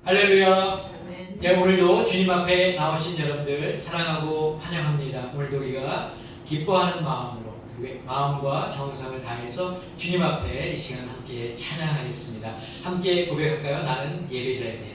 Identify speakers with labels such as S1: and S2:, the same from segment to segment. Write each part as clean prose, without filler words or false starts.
S1: 할렐루야. 네, 오늘도 주님 앞에 나오신 여러분들 사랑하고 환영합니다. 오늘도 우리가 기뻐하는 마음으로 마음과 정성을 다해서 주님 앞에 이 시간 함께 찬양하겠습니다. 함께 고백할까요? 나는 예배자입니다.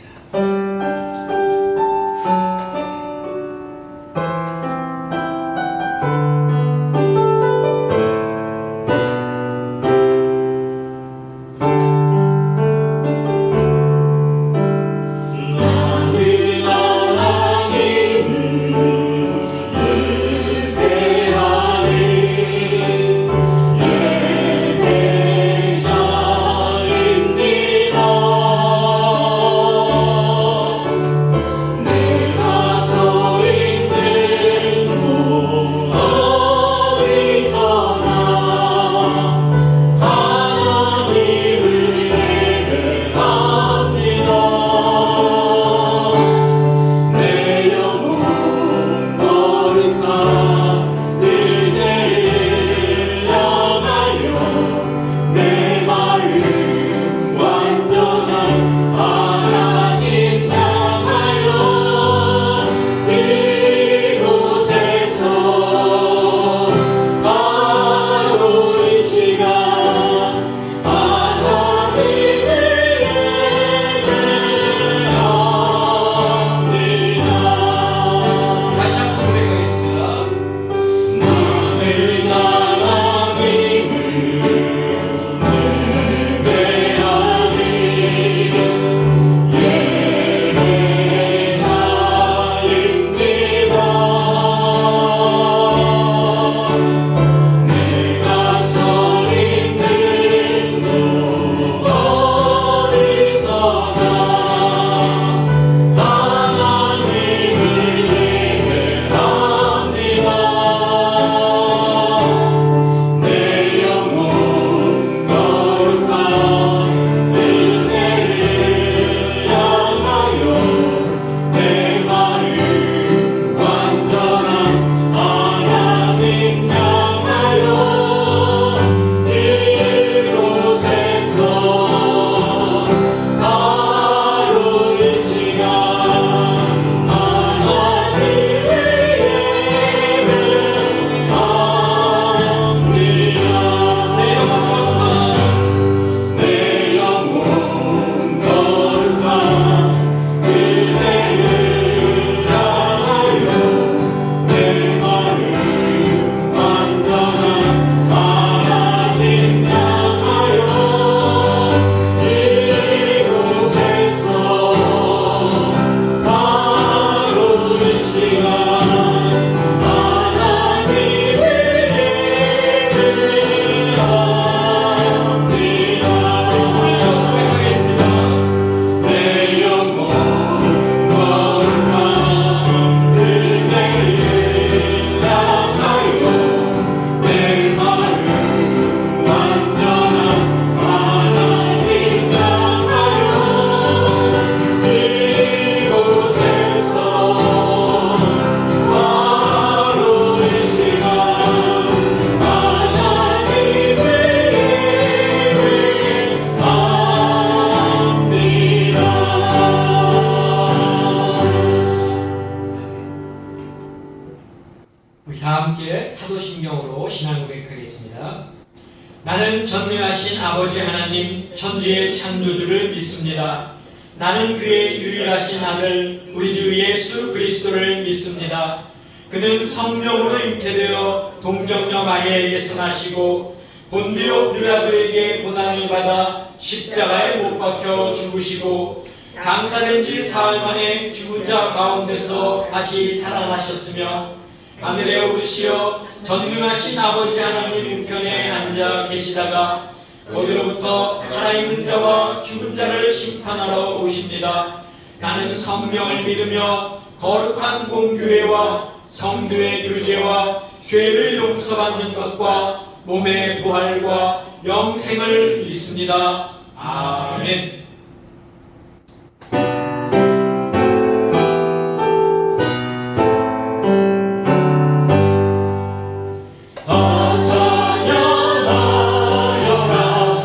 S1: 나는 전능하신 아버지 하나님 천지의 창조주를 믿습니다. 나는 그의 유일하신 아들 우리 주 예수 그리스도를 믿습니다. 그는 성령으로 잉태되어 동정녀 마리아에게서 나시고 본디오 빌라도에게 고난을 받아 십자가에 못 박혀 죽으시고 장사된 지 사흘 만에 죽은 자 가운데서 다시 살아나셨으며 하늘에 오르시어 전능하신 아버지 하나님 우편에 앉아 계시다가 거기로부터 살아있는 자와 죽은 자를 심판하러 오십니다. 나는 성령을 믿으며 거룩한 공교회와 성도의 교제와 죄를 용서받는 것과 몸의 부활과 영생을 믿습니다. 아멘.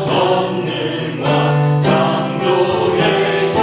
S2: 전능과 창조의 주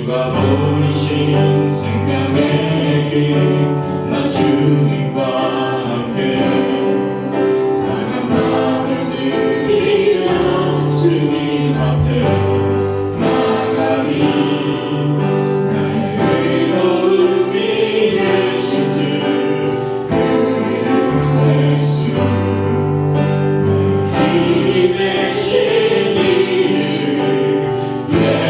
S2: 주가 보이신 생명의 길나 주님과 함께 상한 마음을 들이며 주님 앞에 나가리 나의 의로움이 되신 주 그 이름 예수 나의 힘이 되신 이름 예수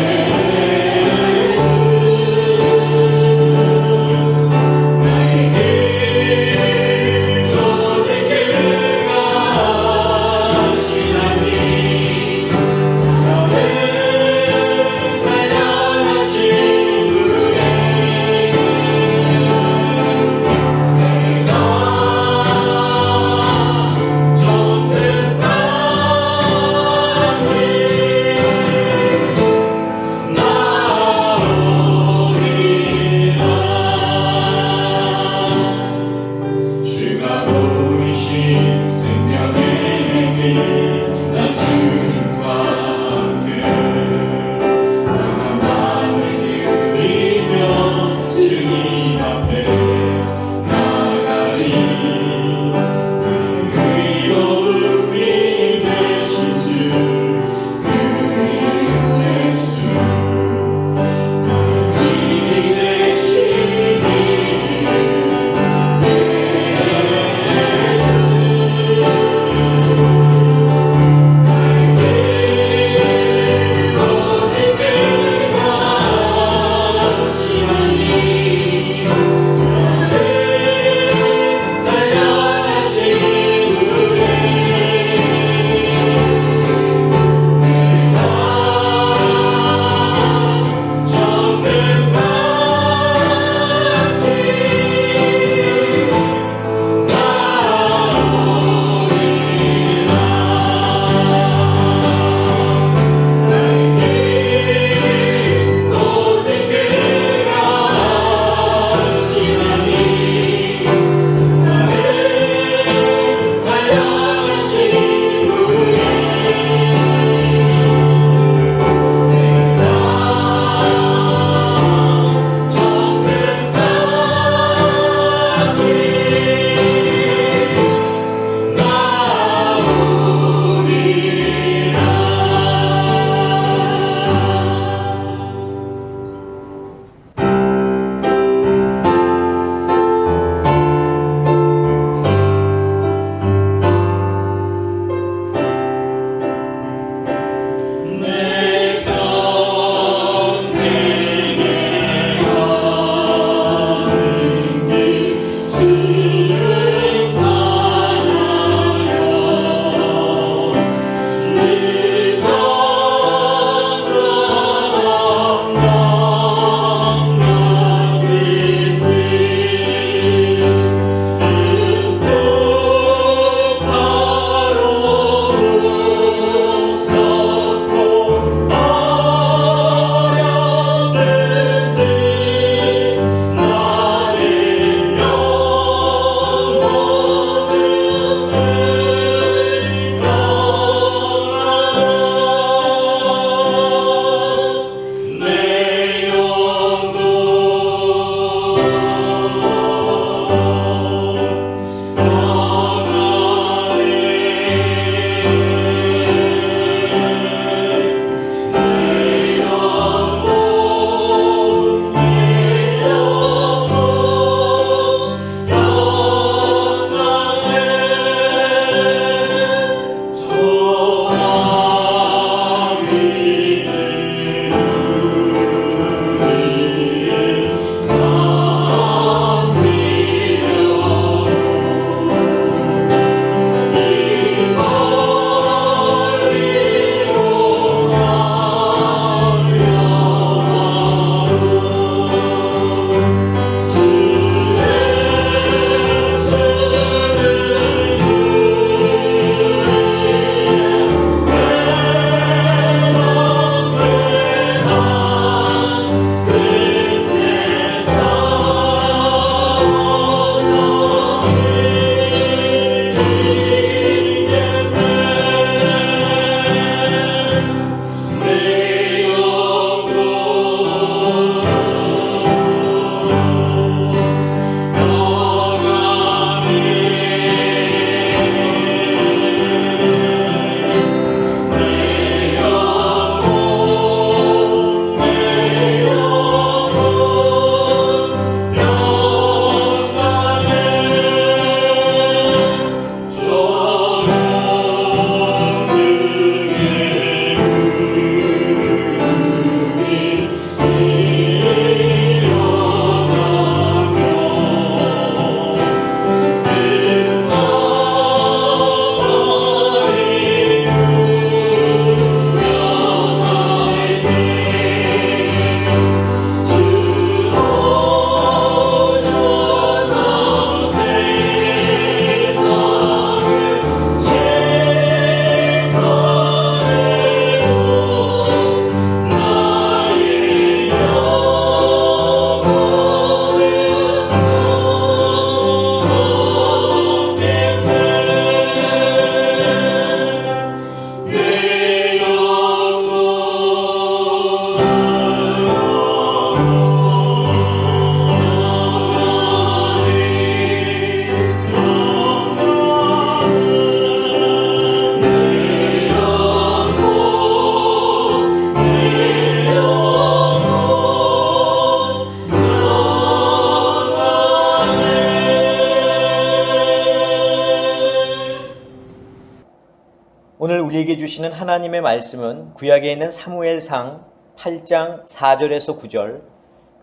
S3: 주시는 하나님의 말씀은 구약에 있는 사무엘상 8장 4절에서 9절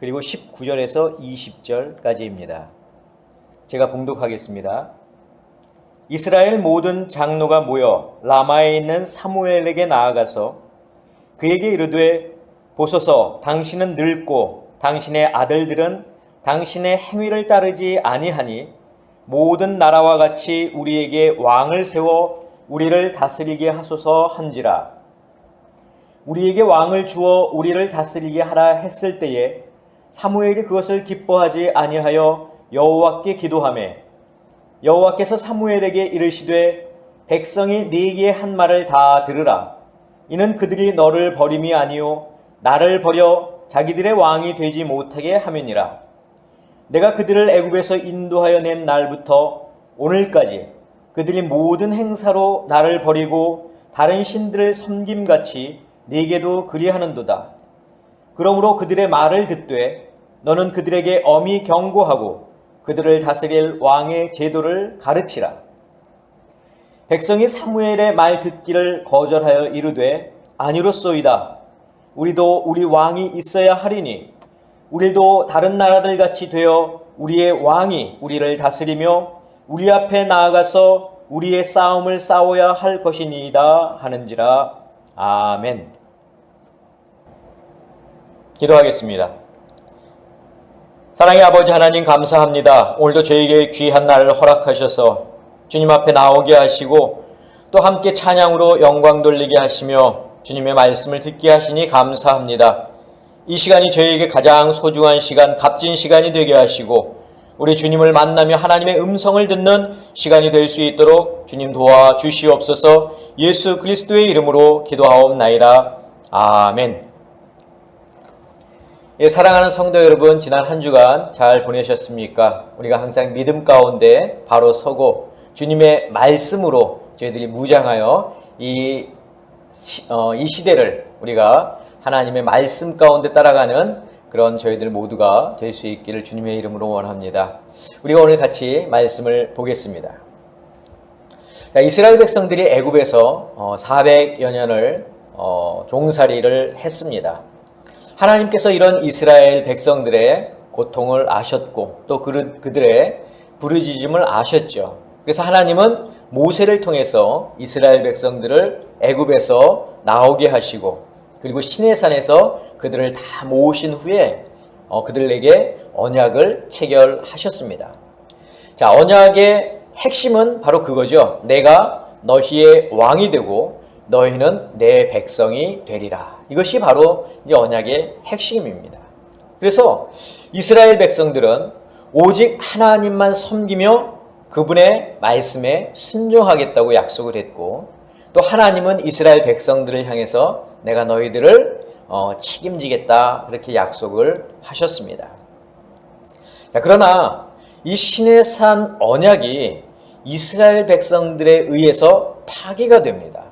S3: 그리고 19절에서 20절까지입니다. 제가 봉독하겠습니다. 이스라엘 모든 장로가 모여 라마에 있는 사무엘에게 나아가서 그에게 이르되 보소서 당신은 늙고 당신의 아들들은 당신의 행위를 따르지 아니하니 모든 나라와 같이 우리에게 왕을 세워 우리를 다스리게 하소서 한지라. 우리에게 왕을 주어 우리를 다스리게 하라 했을 때에 사무엘이 그것을 기뻐하지 아니하여 여호와께 기도하매 여호와께서 사무엘에게 이르시되 백성이 네게 한 말을 다 들으라. 이는 그들이 너를 버림이 아니요 나를 버려 자기들의 왕이 되지 못하게 함이니라. 내가 그들을 애굽에서 인도하여 낸 날부터 오늘까지 그들이 모든 행사로 나를 버리고 다른 신들을 섬김같이 네게도 그리하는도다. 그러므로 그들의 말을 듣되 너는 그들에게 엄히 경고하고 그들을 다스릴 왕의 제도를 가르치라. 백성이 사무엘의 말 듣기를 거절하여 이르되 아니로소이다. 우리도 우리 왕이 있어야 하리니 우리도 다른 나라들 같이 되어 우리의 왕이 우리를 다스리며 우리 앞에 나아가서 우리의 싸움을 싸워야 할 것이니이다 하는지라. 아멘. 기도하겠습니다. 사랑의 아버지 하나님 감사합니다. 오늘도 저에게 귀한 날을 허락하셔서 주님 앞에 나오게 하시고 또 함께 찬양으로 영광 돌리게 하시며 주님의 말씀을 듣게 하시니 감사합니다. 이 시간이 저에게 가장 소중한 시간, 값진 시간이 되게 하시고 우리 주님을 만나며 하나님의 음성을 듣는 시간이 될 수 있도록 주님 도와주시옵소서. 예수 그리스도의 이름으로 기도하옵나이다. 아멘. 예, 사랑하는 성도 여러분, 지난 한 주간 잘 보내셨습니까? 우리가 항상 믿음 가운데 바로 서고 주님의 말씀으로 저희들이 무장하여 이 시대를 우리가 하나님의 말씀 가운데 따라가는 그런 저희들 모두가 될 수 있기를 주님의 이름으로 원합니다. 우리가 오늘 같이 말씀을 보겠습니다. 이스라엘 백성들이 애굽에서 400여 년을 종살이를 했습니다. 하나님께서 이런 이스라엘 백성들의 고통을 아셨고 또 그들의 부르짖음을 아셨죠. 그래서 하나님은 모세를 통해서 이스라엘 백성들을 애굽에서 나오게 하시고 그리고 시내산에서 그들을 다 모으신 후에 그들에게 언약을 체결하셨습니다. 자, 언약의 핵심은 바로 그거죠. 내가 너희의 왕이 되고 너희는 내 백성이 되리라. 이것이 바로 이제 언약의 핵심입니다. 그래서 이스라엘 백성들은 오직 하나님만 섬기며 그분의 말씀에 순종하겠다고 약속을 했고 또 하나님은 이스라엘 백성들을 향해서 내가 너희들을 책임지겠다 그렇게 약속을 하셨습니다. 자, 그러나 이 시내산 언약이 이스라엘 백성들에 의해서 파기가 됩니다.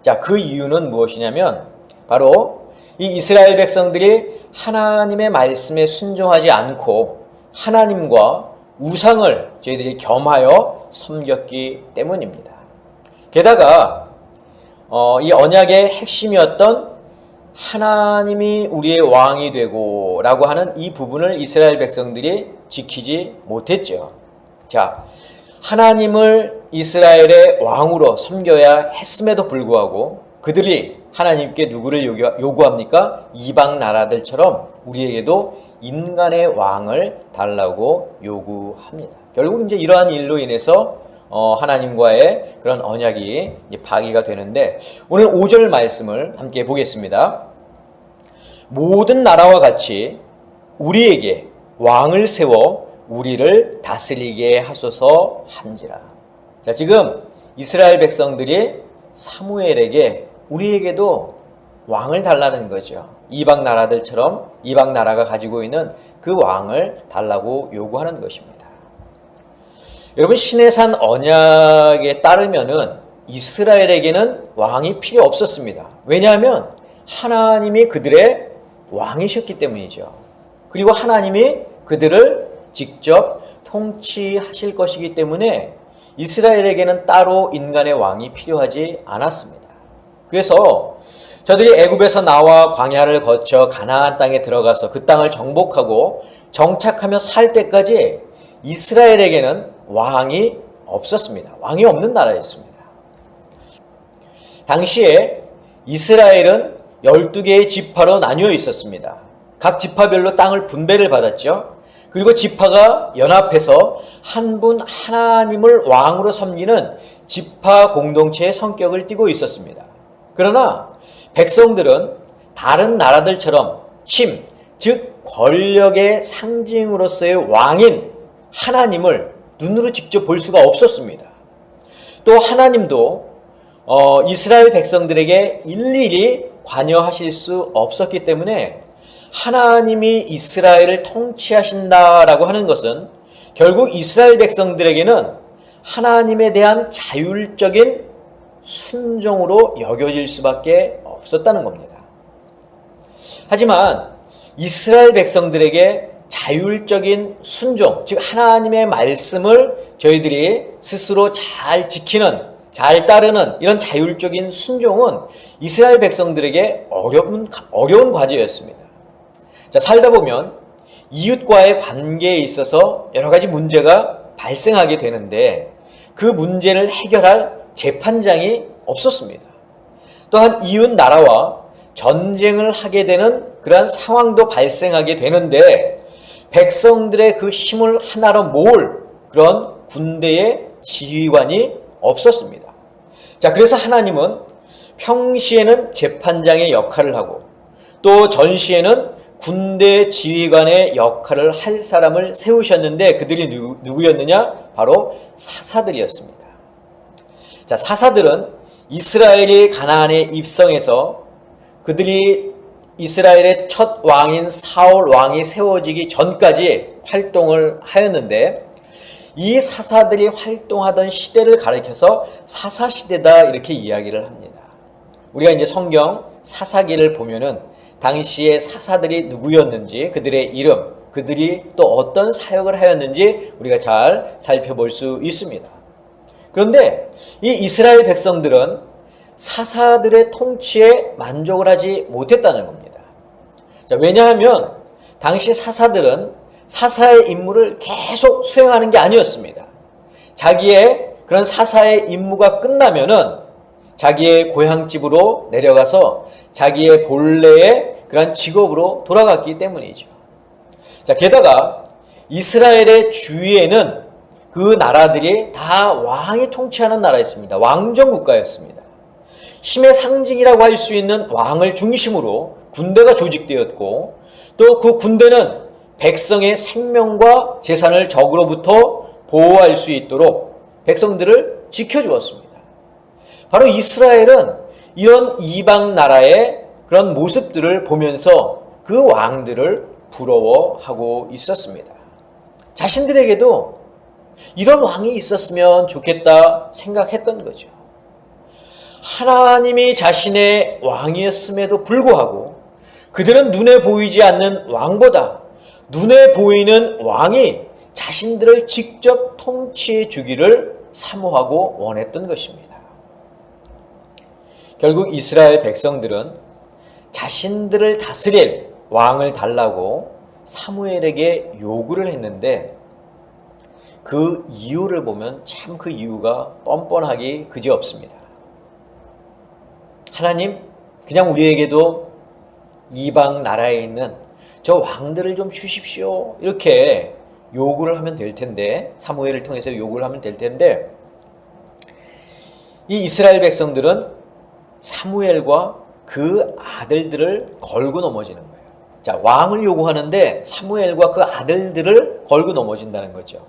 S3: 자, 그 이유는 무엇이냐면 바로 이 이스라엘 백성들이 하나님의 말씀에 순종하지 않고 하나님과 우상을 저희들이 겸하여 섬겼기 때문입니다. 게다가 이 언약의 핵심이었던 하나님이 우리의 왕이 되고 라고 하는 이 부분을 이스라엘 백성들이 지키지 못했죠. 자, 하나님을 이스라엘의 왕으로 섬겨야 했음에도 불구하고 그들이 하나님께 누구를 요구합니까? 이방 나라들처럼 우리에게도 인간의 왕을 달라고 요구합니다. 결국 이제 이러한 일로 인해서 하나님과의 그런 언약이 이제 파기가 되는데 오늘 5절 말씀을 함께 보겠습니다. 모든 나라와 같이 우리에게 왕을 세워 우리를 다스리게 하소서 한지라. 자, 지금 이스라엘 백성들이 사무엘에게 우리에게도 왕을 달라는 거죠. 이방 나라들처럼 이방 나라가 가지고 있는 그 왕을 달라고 요구하는 것입니다. 여러분, 시내산 언약에 따르면은 이스라엘에게는 왕이 필요 없었습니다. 왜냐하면 하나님이 그들의 왕이셨기 때문이죠. 그리고 하나님이 그들을 직접 통치하실 것이기 때문에 이스라엘에게는 따로 인간의 왕이 필요하지 않았습니다. 그래서 저들이 애굽에서 나와 광야를 거쳐 가나안 땅에 들어가서 그 땅을 정복하고 정착하며 살 때까지 이스라엘에게는 왕이 없었습니다. 왕이 없는 나라였습니다. 당시에 이스라엘은 12개의 지파로 나뉘어 있었습니다. 각 지파별로 땅을 분배를 받았죠. 그리고 지파가 연합해서 한 분 하나님을 왕으로 섬기는 지파 공동체의 성격을 띠고 있었습니다. 그러나 백성들은 다른 나라들처럼 힘, 즉 권력의 상징으로서의 왕인 하나님을 눈으로 직접 볼 수가 없었습니다. 또 하나님도 이스라엘 백성들에게 일일이 관여하실 수 없었기 때문에 하나님이 이스라엘을 통치하신다라고 하는 것은 결국 이스라엘 백성들에게는 하나님에 대한 자율적인 순종으로 여겨질 수밖에 없었다는 겁니다. 하지만 이스라엘 백성들에게 자율적인 순종, 즉 하나님의 말씀을 저희들이 스스로 잘 지키는, 잘 따르는 이런 자율적인 순종은 이스라엘 백성들에게 어려운 과제였습니다. 자, 살다 보면 이웃과의 관계에 있어서 여러 가지 문제가 발생하게 되는데 그 문제를 해결할 재판장이 없었습니다. 또한 이웃 나라와 전쟁을 하게 되는 그러한 상황도 발생하게 되는데 백성들의 그 힘을 하나로 모을 그런 군대의 지휘관이 없었습니다. 자, 그래서 하나님은 평시에는 재판장의 역할을 하고 또 전시에는 군대 지휘관의 역할을 할 사람을 세우셨는데 그들이 누구였느냐? 바로 사사들이었습니다. 자, 사사들은 이스라엘이 가나안에 입성해서 그들이 이스라엘의 첫 왕인 사울 왕이 세워지기 전까지 활동을 하였는데 이 사사들이 활동하던 시대를 가리켜서 사사시대다 이렇게 이야기를 합니다. 우리가 이제 성경 사사기를 보면은 당시의 사사들이 누구였는지 그들의 이름, 그들이 또 어떤 사역을 하였는지 우리가 잘 살펴볼 수 있습니다. 그런데 이 이스라엘 백성들은 사사들의 통치에 만족을 하지 못했다는 겁니다. 자, 왜냐하면 당시 사사들은 사사의 임무를 계속 수행하는 게 아니었습니다. 자기의 그런 사사의 임무가 끝나면은 자기의 고향집으로 내려가서 자기의 본래의 그런 직업으로 돌아갔기 때문이죠. 자, 게다가 이스라엘의 주위에는 그 나라들이 다 왕이 통치하는 나라였습니다. 왕정 국가였습니다. 힘의 상징이라고 할 수 있는 왕을 중심으로 군대가 조직되었고 또 그 군대는 백성의 생명과 재산을 적으로부터 보호할 수 있도록 백성들을 지켜주었습니다. 바로 이스라엘은 이런 이방 나라의 그런 모습들을 보면서 그 왕들을 부러워하고 있었습니다. 자신들에게도 이런 왕이 있었으면 좋겠다 생각했던 거죠. 하나님이 자신의 왕이었음에도 불구하고 그들은 눈에 보이지 않는 왕보다 눈에 보이는 왕이 자신들을 직접 통치해 주기를 사모하고 원했던 것입니다. 결국 이스라엘 백성들은 자신들을 다스릴 왕을 달라고 사무엘에게 요구를 했는데 그 이유를 보면 참 그 이유가 뻔뻔하기 그지없습니다. 하나님, 그냥 우리에게도 이방 나라에 있는 저 왕들을 좀 주십시오. 이렇게 요구를 하면 될 텐데, 사무엘을 통해서 요구를 하면 될 텐데, 이 이스라엘 백성들은 사무엘과 그 아들들을 걸고 넘어지는 거예요. 자, 왕을 요구하는데 사무엘과 그 아들들을 걸고 넘어진다는 거죠.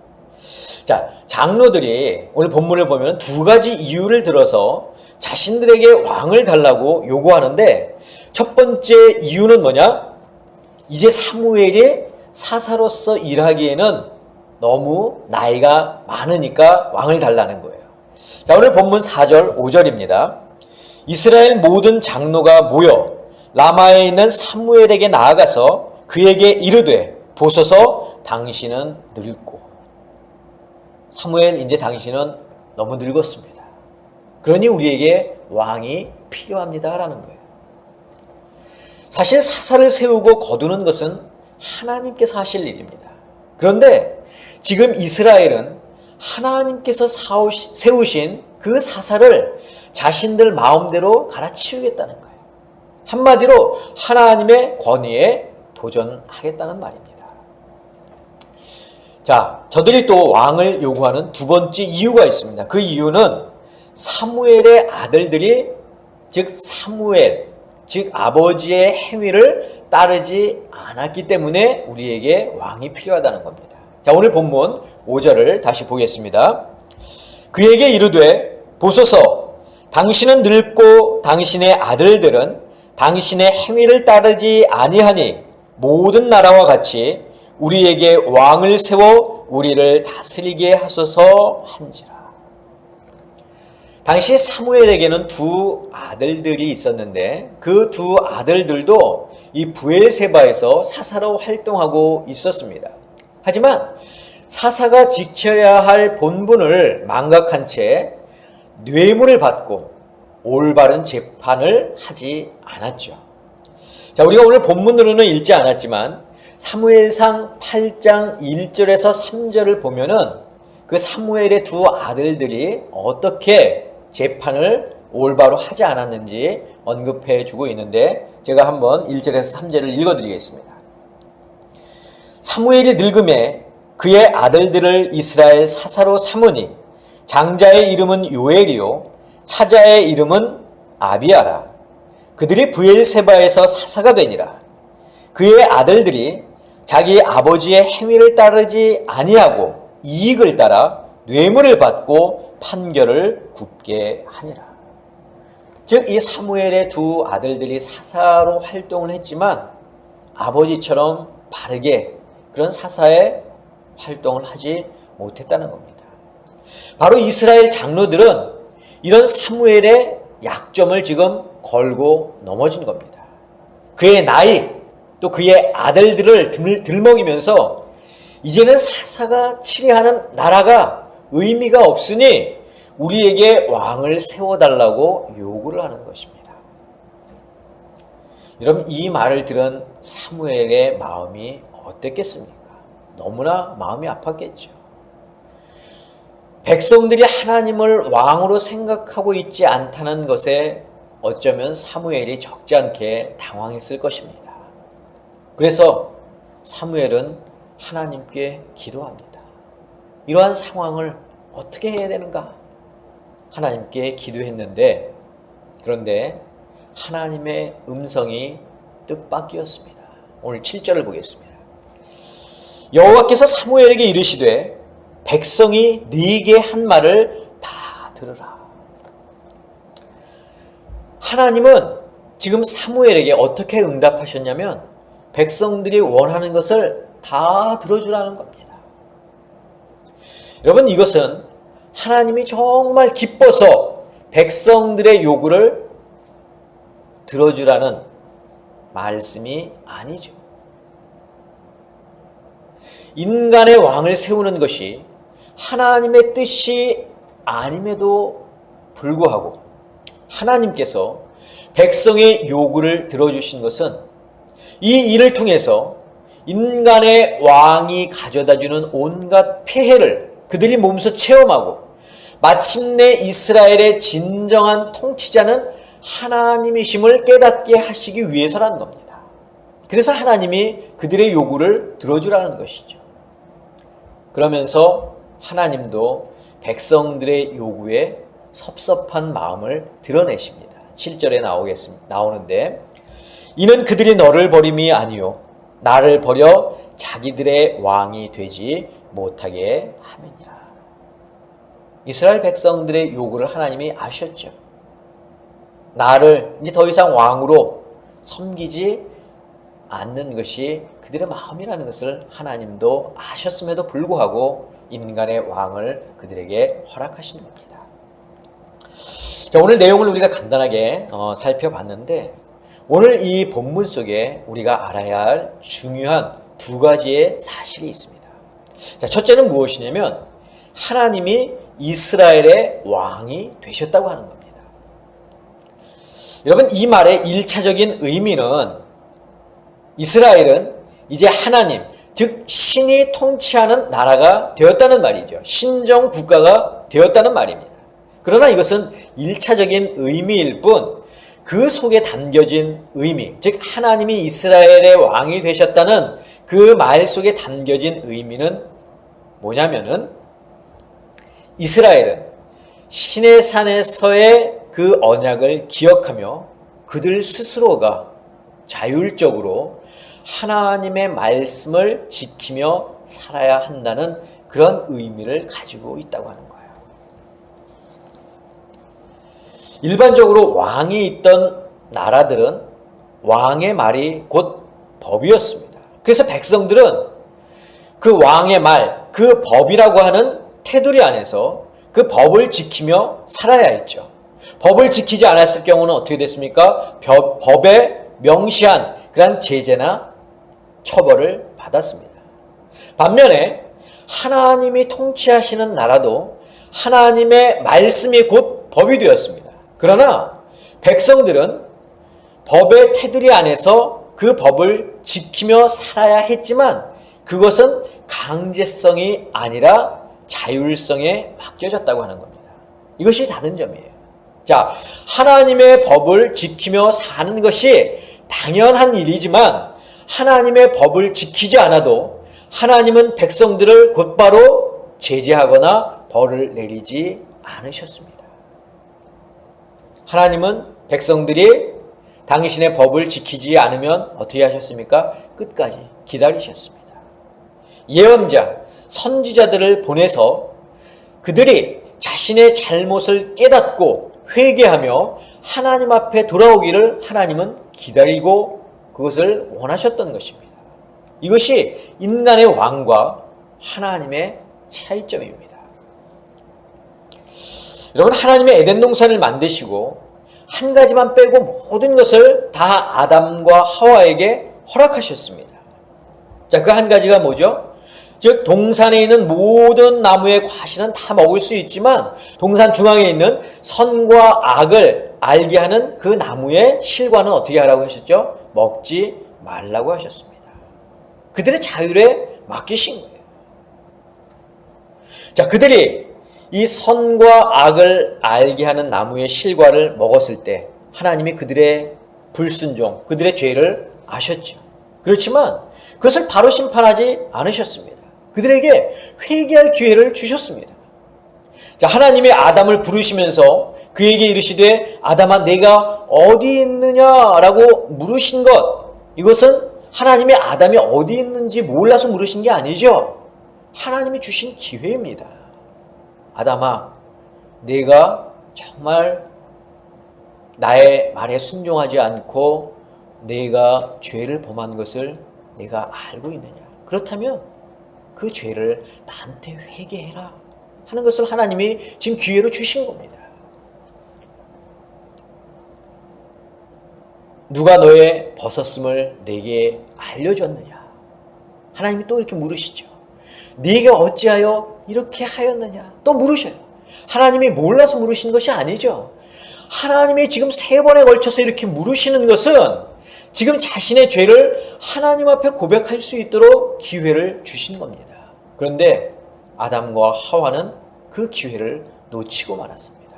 S3: 자, 장로들이 오늘 본문을 보면 두 가지 이유를 들어서 자신들에게 왕을 달라고 요구하는데 첫 번째 이유는 뭐냐? 이제 사무엘이 사사로서 일하기에는 너무 나이가 많으니까 왕을 달라는 거예요. 자, 오늘 본문 4절 5절입니다. 이스라엘 모든 장로가 모여 라마에 있는 사무엘에게 나아가서 그에게 이르되 보소서 당신은 늙고. 사무엘, 이제 당신은 너무 늙었습니다. 그러니 우리에게 왕이 필요합니다라는 거예요. 사실 사사를 세우고 거두는 것은 하나님께서 하실 일입니다. 그런데 지금 이스라엘은 하나님께서 세우신 그 사사를 자신들 마음대로 갈아치우겠다는 거예요. 한마디로 하나님의 권위에 도전하겠다는 말입니다. 자, 저들이 또 왕을 요구하는 두 번째 이유가 있습니다. 그 이유는 사무엘의 아들들이, 즉 사무엘, 즉 아버지의 행위를 따르지 않았기 때문에 우리에게 왕이 필요하다는 겁니다. 자, 오늘 본문 5절을 다시 보겠습니다. 그에게 이르되 보소서, 당신은 늙고 당신의 아들들은 당신의 행위를 따르지 아니하니 모든 나라와 같이 우리에게 왕을 세워 우리를 다스리게 하소서 한지라. 당시 사무엘에게는 두 아들들이 있었는데 그 두 아들들도 이 브엘세바에서 사사로 활동하고 있었습니다. 하지만 사사가 지켜야 할 본분을 망각한 채 뇌물을 받고 올바른 재판을 하지 않았죠. 자, 우리가 오늘 본문으로는 읽지 않았지만 사무엘상 8장 1절에서 3절을 보면은 그 사무엘의 두 아들들이 어떻게 재판을 올바로 하지 않았는지 언급해 주고 있는데 제가 한번 1절에서 3절을 읽어드리겠습니다. 사무엘이 늙음에 그의 아들들을 이스라엘 사사로 삼으니 장자의 이름은 요엘이요 차자의 이름은 아비아라. 그들이 브엘세바에서 사사가 되니라. 그의 아들들이 자기 아버지의 행위를 따르지 아니하고 이익을 따라 뇌물을 받고 판결을 굽게 하니라. 즉 이 사무엘의 두 아들들이 사사로 활동을 했지만 아버지처럼 바르게 그런 사사의 활동을 하지 못했다는 겁니다. 바로 이스라엘 장로들은 이런 사무엘의 약점을 지금 걸고 넘어진 겁니다. 그의 나이 또 그의 아들들을 들먹이면서 이제는 사사가 치리하는 나라가 의미가 없으니 우리에게 왕을 세워달라고 요구를 하는 것입니다. 여러분, 이 말을 들은 사무엘의 마음이 어땠겠습니까? 너무나 마음이 아팠겠죠. 백성들이 하나님을 왕으로 생각하고 있지 않다는 것에 어쩌면 사무엘이 적지 않게 당황했을 것입니다. 그래서 사무엘은 하나님께 기도합니다. 이러한 상황을 어떻게 해야 되는가? 하나님께 기도했는데 그런데 하나님의 음성이 뜻밖이었습니다. 오늘 7절을 보겠습니다. 여호와께서 사무엘에게 이르시되 백성이 네게 한 말을 다 들으라. 하나님은 지금 사무엘에게 어떻게 응답하셨냐면 백성들이 원하는 것을 다 들어주라는 겁니다. 여러분, 이것은 하나님이 정말 기뻐서 백성들의 요구를 들어주라는 말씀이 아니죠. 인간의 왕을 세우는 것이 하나님의 뜻이 아님에도 불구하고 하나님께서 백성의 요구를 들어주신 것은 이 일을 통해서 인간의 왕이 가져다주는 온갖 폐해를 그들이 몸소 체험하고 마침내 이스라엘의 진정한 통치자는 하나님이심을 깨닫게 하시기 위해서라는 겁니다. 그래서 하나님이 그들의 요구를 들어주라는 것이죠. 그러면서 하나님도 백성들의 요구에 섭섭한 마음을 드러내십니다. 7절에 나오는데 이는 그들이 너를 버림이 아니요 나를 버려 자기들의 왕이 되지 못하게 함이니라. 이스라엘 백성들의 요구를 하나님이 아셨죠. 나를 이제 더 이상 왕으로 섬기지 않는 것이 그들의 마음이라는 것을 하나님도 아셨음에도 불구하고 인간의 왕을 그들에게 허락하시는 겁니다. 자, 오늘 내용을 우리가 간단하게 살펴봤는데 오늘 이 본문 속에 우리가 알아야 할 중요한 두 가지의 사실이 있습니다. 자, 첫째는 무엇이냐면 하나님이 이스라엘의 왕이 되셨다고 하는 겁니다. 여러분, 이 말의 1차적인 의미는 이스라엘은 이제 하나님, 즉 신이 통치하는 나라가 되었다는 말이죠. 신정 국가가 되었다는 말입니다. 그러나 이것은 1차적인 의미일 뿐 그 속에 담겨진 의미, 즉 하나님이 이스라엘의 왕이 되셨다는 그 말 속에 담겨진 의미는 뭐냐면은 이스라엘은 신의 산에서의 그 언약을 기억하며 그들 스스로가 자율적으로 하나님의 말씀을 지키며 살아야 한다는 그런 의미를 가지고 있다고 하는 거예요. 일반적으로 왕이 있던 나라들은 왕의 말이 곧 법이었습니다. 그래서 백성들은 그 왕의 말, 그 법이라고 하는 테두리 안에서 그 법을 지키며 살아야 했죠. 법을 지키지 않았을 경우는 어떻게 됐습니까? 법에 명시한 그런 제재나 처벌을 받았습니다. 반면에 하나님이 통치하시는 나라도 하나님의 말씀이 곧 법이 되었습니다. 그러나 백성들은 법의 테두리 안에서 그 법을 지키며 살아야 했지만 그것은 강제성이 아니라 자율성에 맡겨졌다고 하는 겁니다. 이것이 다른 점이에요. 자, 하나님의 법을 지키며 사는 것이 당연한 일이지만 하나님의 법을 지키지 않아도 하나님은 백성들을 곧바로 제재하거나 벌을 내리지 않으셨습니다. 하나님은 백성들이 당신의 법을 지키지 않으면 어떻게 하셨습니까? 끝까지 기다리셨습니다. 예언자, 선지자들을 보내서 그들이 자신의 잘못을 깨닫고 회개하며 하나님 앞에 돌아오기를 하나님은 기다리고 그것을 원하셨던 것입니다. 이것이 인간의 왕과 하나님의 차이점입니다. 여러분, 하나님의 에덴 동산을 만드시고 한 가지만 빼고 모든 것을 다 아담과 하와에게 허락하셨습니다. 자, 그 한 가지가 뭐죠? 즉 동산에 있는 모든 나무의 과실은 다 먹을 수 있지만 동산 중앙에 있는 선과 악을 알게 하는 그 나무의 실과는 어떻게 하라고 하셨죠? 먹지 말라고 하셨습니다. 그들의 자율에 맡기신 거예요. 자, 그들이 이 선과 악을 알게 하는 나무의 실과를 먹었을 때 하나님이 그들의 불순종, 그들의 죄를 아셨죠. 그렇지만 그것을 바로 심판하지 않으셨습니다. 그들에게 회개할 기회를 주셨습니다. 자, 하나님이 아담을 부르시면서 그에게 이르시되 아담아 내가 어디 있느냐라고 물으신 것, 이것은 하나님이 아담이 어디 있는지 몰라서 물으신 게 아니죠. 하나님이 주신 기회입니다. 아담아, 내가 정말 나의 말에 순종하지 않고 내가 죄를 범한 것을 내가 알고 있느냐? 그렇다면 그 죄를 나한테 회개해라 하는 것을 하나님이 지금 기회로 주신 겁니다. 누가 너의 벗었음을 내게 알려줬느냐? 하나님이 또 이렇게 물으시죠. 네가 어찌하여 이렇게 하였느냐? 또 물으셔요. 하나님이 몰라서 물으신 것이 아니죠. 하나님이 지금 3번에 걸쳐서 이렇게 물으시는 것은 지금 자신의 죄를 하나님 앞에 고백할 수 있도록 기회를 주신 겁니다. 그런데 아담과 하와는 그 기회를 놓치고 말았습니다.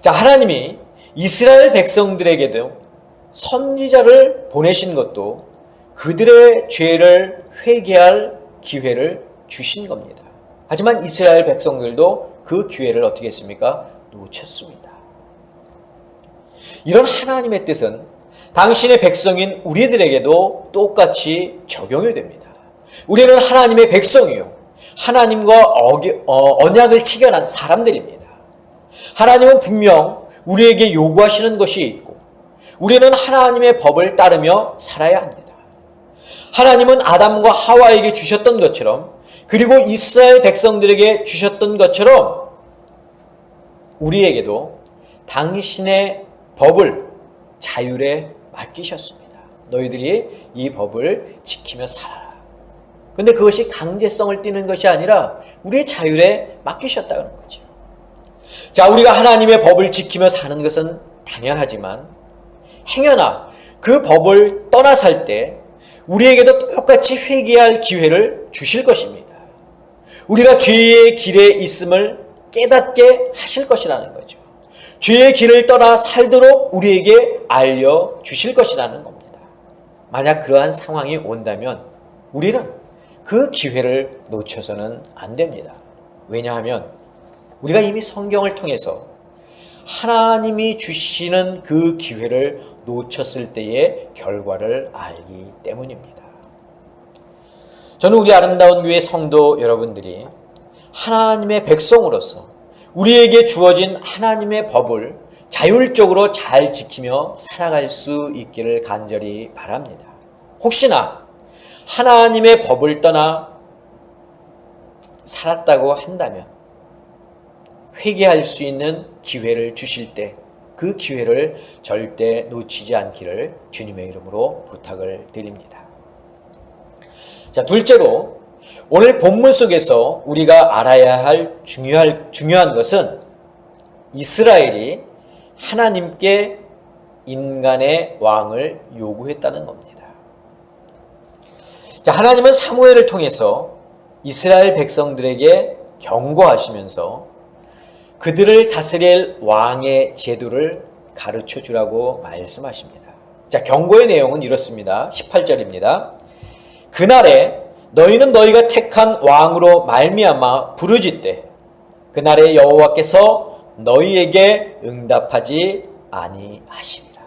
S3: 자, 하나님이 이스라엘 백성들에게도 선지자를 보내신 것도 그들의 죄를 회개할 기회를 주신 겁니다. 하지만 이스라엘 백성들도 그 기회를 어떻게 했습니까? 놓쳤습니다. 이런 하나님의 뜻은 당신의 백성인 우리들에게도 똑같이 적용이 됩니다. 우리는 하나님의 백성이요, 하나님과 언약을 체결한 사람들입니다. 하나님은 분명 우리에게 요구하시는 것이 있고 우리는 하나님의 법을 따르며 살아야 합니다. 하나님은 아담과 하와에게 주셨던 것처럼, 그리고 이스라엘 백성들에게 주셨던 것처럼 우리에게도 당신의 법을 자율에 맡기셨습니다. 너희들이 이 법을 지키며 살아라. 그런데 그것이 강제성을 띠는 것이 아니라 우리의 자율에 맡기셨다는 거죠. 자, 우리가 하나님의 법을 지키며 사는 것은 당연하지만 행여나 그 법을 떠나 살 때 우리에게도 똑같이 회개할 기회를 주실 것입니다. 우리가 죄의 길에 있음을 깨닫게 하실 것이라는 거죠. 죄의 길을 떠나 살도록 우리에게 알려주실 것이라는 겁니다. 만약 그러한 상황이 온다면 우리는 그 기회를 놓쳐서는 안 됩니다. 왜냐하면 우리가 이미 성경을 통해서 하나님이 주시는 그 기회를 놓쳤을 때의 결과를 알기 때문입니다. 저는 우리 아름다운 교회 성도 여러분들이 하나님의 백성으로서 우리에게 주어진 하나님의 법을 자율적으로 잘 지키며 살아갈 수 있기를 간절히 바랍니다. 혹시나 하나님의 법을 떠나 살았다고 한다면 회개할 수 있는 기회를 주실 때 그 기회를 절대 놓치지 않기를 주님의 이름으로 부탁을 드립니다. 자, 둘째로 오늘 본문 속에서 우리가 알아야 할 중요한 것은 이스라엘이 하나님께 인간의 왕을 요구했다는 겁니다. 자, 하나님은 사무엘을 통해서 이스라엘 백성들에게 경고하시면서 그들을 다스릴 왕의 제도를 가르쳐 주라고 말씀하십니다. 자, 경고의 내용은 이렇습니다. 18절입니다. 그날에 너희는 너희가 택한 왕으로 말미암아 부르짖되 그날에 여호와께서 너희에게 응답하지 아니하시리라.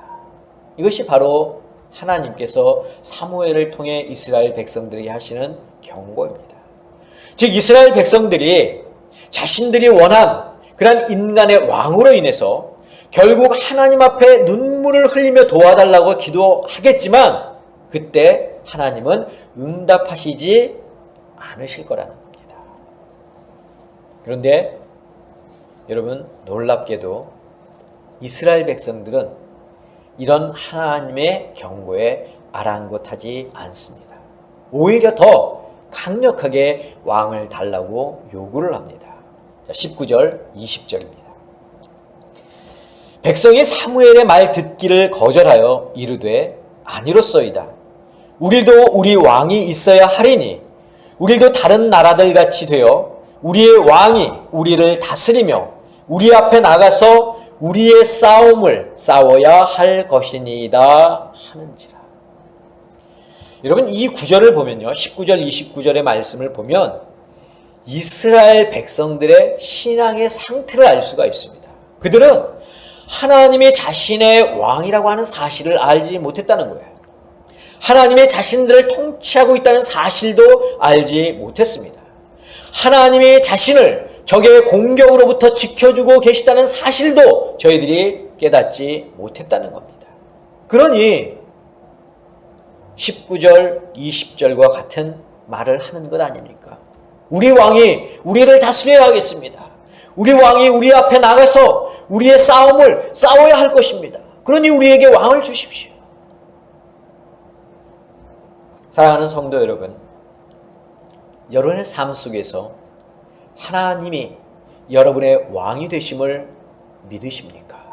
S3: 이것이 바로 하나님께서 사무엘을 통해 이스라엘 백성들에게 하시는 경고입니다. 즉 이스라엘 백성들이 자신들이 원한 그러한 인간의 왕으로 인해서 결국 하나님 앞에 눈물을 흘리며 도와달라고 기도하겠지만 그때 하나님은 응답하시지 않으실 거라는 겁니다. 그런데 여러분 놀랍게도 이스라엘 백성들은 이런 하나님의 경고에 아랑곳하지 않습니다. 오히려 더 강력하게 왕을 달라고 요구를 합니다. 자, 19절, 20절입니다. 백성이 사무엘의 말 듣기를 거절하여 이르되 아니로소이다. 우리도 우리 왕이 있어야 하리니 우리도 다른 나라들 같이 되어 우리의 왕이 우리를 다스리며 우리 앞에 나가서 우리의 싸움을 싸워야 할 것이니이다 하는지라. 여러분 이 구절을 보면요. 19절, 29절의 말씀을 보면 이스라엘 백성들의 신앙의 상태를 알 수가 있습니다. 그들은 하나님이 자신의 왕이라고 하는 사실을 알지 못했다는 거예요. 하나님이 자신들을 통치하고 있다는 사실도 알지 못했습니다. 하나님이 자신을 적의 공격으로부터 지켜주고 계시다는 사실도 저희들이 깨닫지 못했다는 겁니다. 그러니 19절, 20절과 같은 말을 하는 것 아닙니까? 우리 왕이 우리를 다스려야 하겠습니다. 우리 왕이 우리 앞에 나가서 우리의 싸움을 싸워야 할 것입니다. 그러니 우리에게 왕을 주십시오. 사랑하는 성도 여러분, 여러분의 삶 속에서 하나님이 여러분의 왕이 되심을 믿으십니까?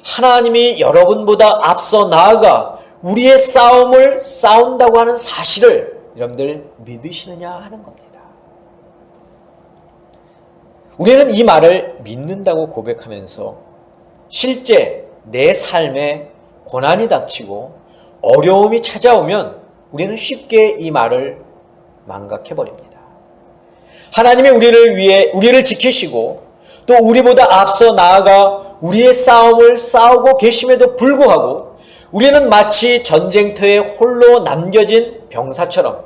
S3: 하나님이 여러분보다 앞서 나아가 우리의 싸움을 싸운다고 하는 사실을 여러분들 믿으시느냐 하는 겁니다. 우리는 이 말을 믿는다고 고백하면서 실제 내 삶에 고난이 닥치고 어려움이 찾아오면 우리는 쉽게 이 말을 망각해버립니다. 하나님이 우리를 지키시고 또 우리보다 앞서 나아가 우리의 싸움을 싸우고 계심에도 불구하고 우리는 마치 전쟁터에 홀로 남겨진 병사처럼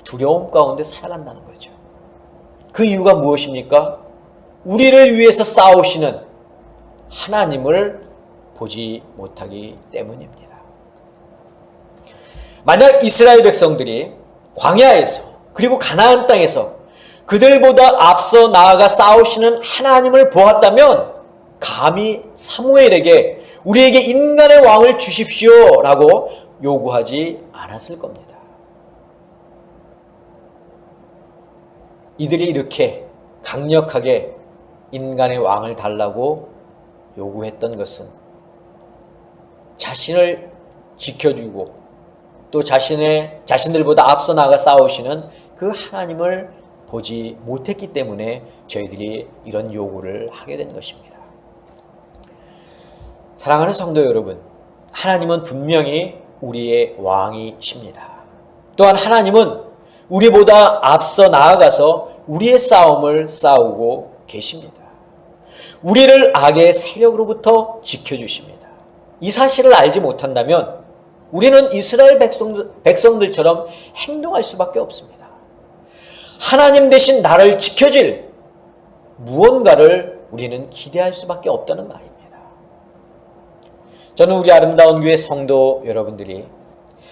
S3: 두려움 가운데 살아간다는 거죠. 그 이유가 무엇입니까? 우리를 위해서 싸우시는 하나님을 보지 못하기 때문입니다. 만약 이스라엘 백성들이 광야에서 그리고 가나안 땅에서 그들보다 앞서 나아가 싸우시는 하나님을 보았다면 감히 사무엘에게 우리에게 인간의 왕을 주십시오라고 요구하지 않았을 겁니다. 이들이 이렇게 강력하게 인간의 왕을 달라고 요구했던 것은 자신을 지켜주고 또 자신들보다 앞서 나가 싸우시는 그 하나님을 보지 못했기 때문에 저희들이 이런 요구를 하게 된 것입니다. 사랑하는 성도 여러분, 하나님은 분명히 우리의 왕이십니다. 또한 하나님은 우리보다 앞서 나아가서 우리의 싸움을 싸우고 계십니다. 우리를 악의 세력으로부터 지켜주십니다. 이 사실을 알지 못한다면 우리는 이스라엘 백성들처럼 행동할 수밖에 없습니다. 하나님 대신 나를 지켜줄 무언가를 우리는 기대할 수밖에 없다는 말입니다. 저는 우리 아름다운 교회 성도 여러분들이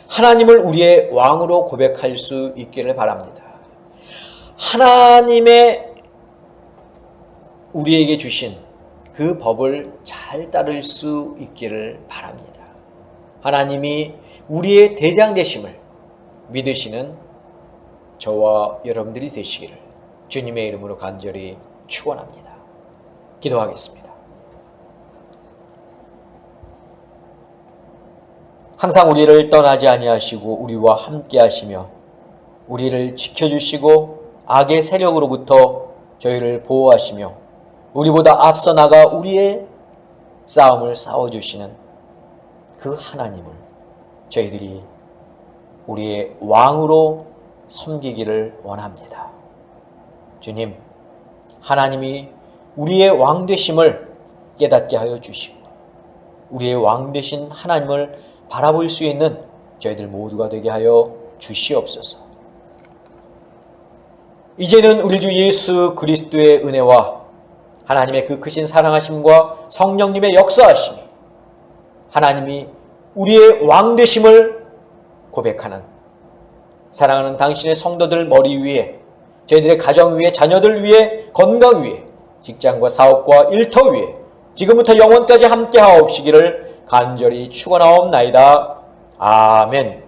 S3: 하나님을 우리의 왕으로 고백할 수 있기를 바랍니다. 하나님의 우리에게 주신 그 법을 잘 따를 수 있기를 바랍니다. 하나님이 우리의 대장 되심을 믿으시는 저와 여러분들이 되시기를 주님의 이름으로 간절히 축원합니다. 기도하겠습니다. 항상 우리를 떠나지 아니하시고 우리와 함께 하시며 우리를 지켜주시고 악의 세력으로부터 저희를 보호하시며 우리보다 앞서 나가 우리의 싸움을 싸워주시는 그 하나님을 저희들이 우리의 왕으로 섬기기를 원합니다. 주님, 하나님이 우리의 왕 되심을 깨닫게 하여 주시고 우리의 왕 되신 하나님을 바라볼 수 있는 저희들 모두가 되게 하여 주시옵소서. 이제는 우리 주 예수 그리스도의 은혜와 하나님의 그 크신 사랑하심과 성령님의 역사하심이 하나님이 우리의 왕 되심을 고백하는 사랑하는 당신의 성도들 머리 위에 저희들의 가정 위에 자녀들 위에 건강 위에 직장과 사업과 일터 위에 지금부터 영원까지 함께 하옵시기를 간절히 축원하옵나이다. 아멘.